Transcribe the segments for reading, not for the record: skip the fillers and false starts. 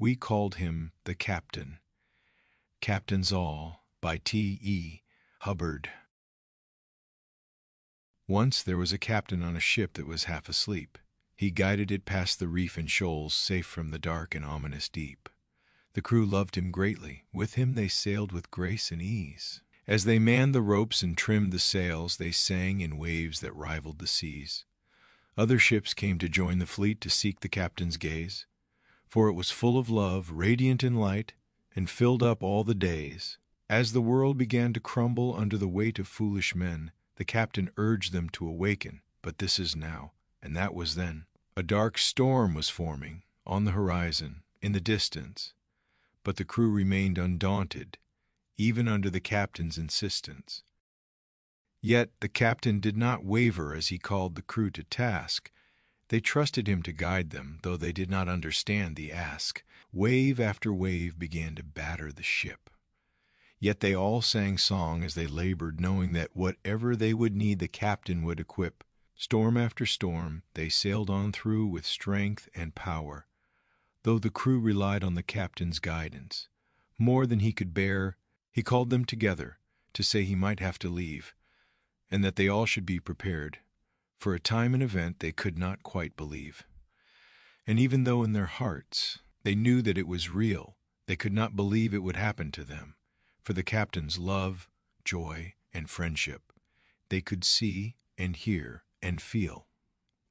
We called him the Captain. Captains All, by T.E. Hubbard. Once there was a captain on a ship that was half asleep. He guided it past the reef and shoals, safe from the dark and ominous deep. The crew loved him greatly. With him they sailed with grace and ease. As they manned the ropes and trimmed the sails, they sang in waves that rivaled the seas. Other ships came to join the fleet to seek the captain's gaze, for it was full of love, radiant in light, and filled up all the days. As the world began to crumble under the weight of foolish men, the captain urged them to awaken. But this is now, and that was then. A dark storm was forming on the horizon, in the distance, but the crew remained undaunted, even under the captain's insistence. Yet the captain did not waver as he called the crew to task. They trusted him to guide them, though they did not understand the ask. Wave after wave began to batter the ship. Yet they all sang song as they labored, knowing that whatever they would need the captain would equip. Storm after storm, they sailed on through with strength and power, though the crew relied on the captain's guidance. More than he could bear, he called them together to say he might have to leave, and that they all should be prepared for a time and event they could not quite believe. And even though in their hearts they knew that it was real, they could not believe it would happen to them. For the captain's love, joy, and friendship they could see and hear and feel.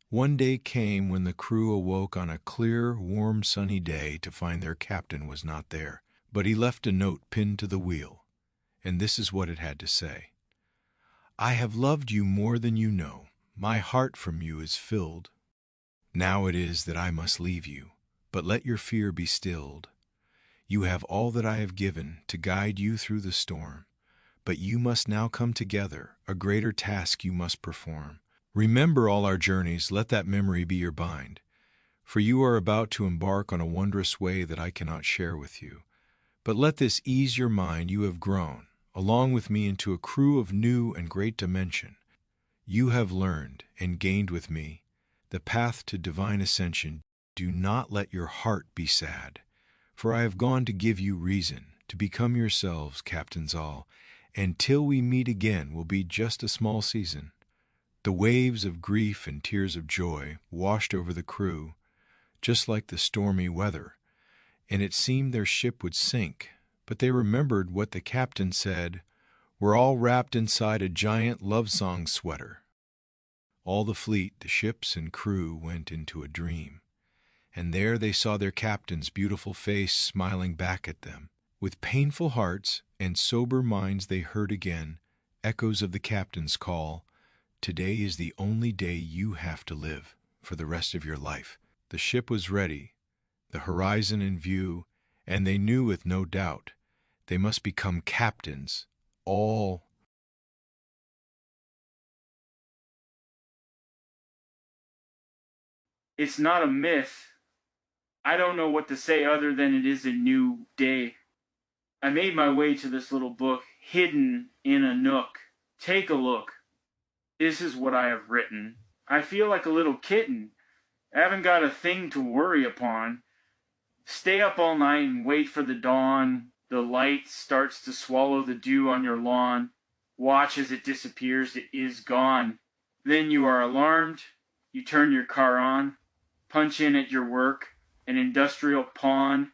One day came when the crew awoke on a clear, warm, sunny day to find their captain was not there, but he left a note pinned to the wheel, and this is what it had to say. "I have loved you more than you know. My heart from you is filled. Now it is that I must leave you, but let your fear be stilled. You have all that I have given to guide you through the storm, but you must now come together, a greater task you must perform. Remember all our journeys, let that memory be your bind, for you are about to embark on a wondrous way that I cannot share with you. But let this ease your mind, you have grown, along with me, into a crew of new and great dimension. You have learned and gained with me the path to divine ascension. Do not let your heart be sad, for I have gone to give you reason to become yourselves captains all, and till we meet again will be just a small season." The waves of grief and tears of joy washed over the crew, just like the stormy weather, and it seemed their ship would sink. But they remembered what the captain said, "We're all wrapped inside a giant love song sweater." All the fleet, the ships and crew, went into a dream, and there they saw their captain's beautiful face smiling back at them. With painful hearts and sober minds they heard again echoes of the captain's call. "Today is the only day you have to live for the rest of your life." The ship was ready, the horizon in view, and they knew with no doubt they must become captains, all. It's not a myth. I don't know what to say other than it is a new day. I made my way to this little book hidden in a nook. Take a look. This is what I have written. I feel like a little kitten. I haven't got a thing to worry upon. Stay up all night and wait for the dawn. The light starts to swallow the dew on your lawn. Watch as it disappears. It is gone. Then you are alarmed. You turn your car on. Punch in at your work. An industrial pawn.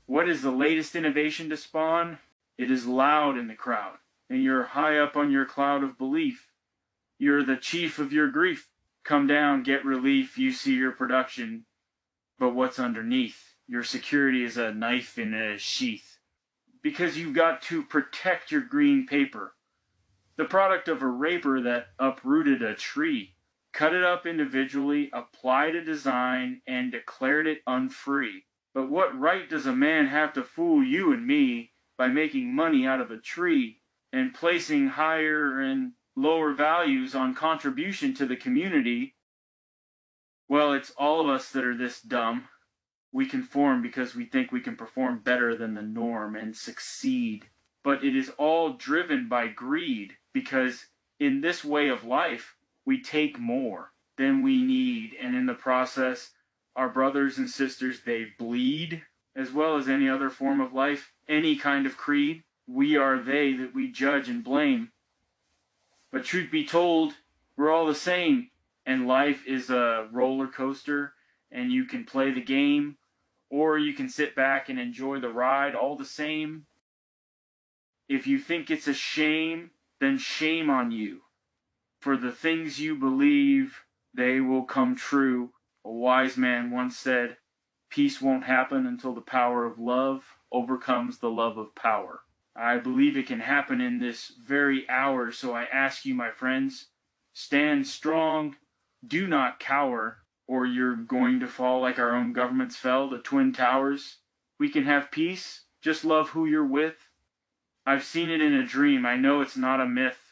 What is the latest innovation to spawn? It is loud in the crowd, and you're high up on your cloud of belief. You're the chief of your grief. Come down, get relief. You see your production, but what's underneath? Your security is a knife in a sheath, because you've got to protect your green paper, the product of a raper that uprooted a tree, cut it up individually, applied a design, and declared it unfree. But what right does a man have to fool you and me by making money out of a tree and placing higher and lower values on contribution to the community? Well, it's all of us that are this dumb. We conform because we think we can perform better than the norm and succeed. But it is all driven by greed, because in this way of life, we take more than we need, and in the process, our brothers and sisters, they bleed. as well as any other form of life, any kind of creed. We are they that we judge and blame. But truth be told, we're all the same, and life is a roller coaster, and you can play the game, or you can sit back and enjoy the ride all the same. If you think it's a shame, then shame on you. For the things you believe, they will come true. A wise man once said, peace won't happen until the power of love overcomes the love of power. I believe it can happen in this very hour, so I ask you, my friends, stand strong, do not cower, or you're going to fall like our own governments fell, the Twin Towers. We can have peace, just love who you're with. I've seen it in a dream, I know it's not a myth.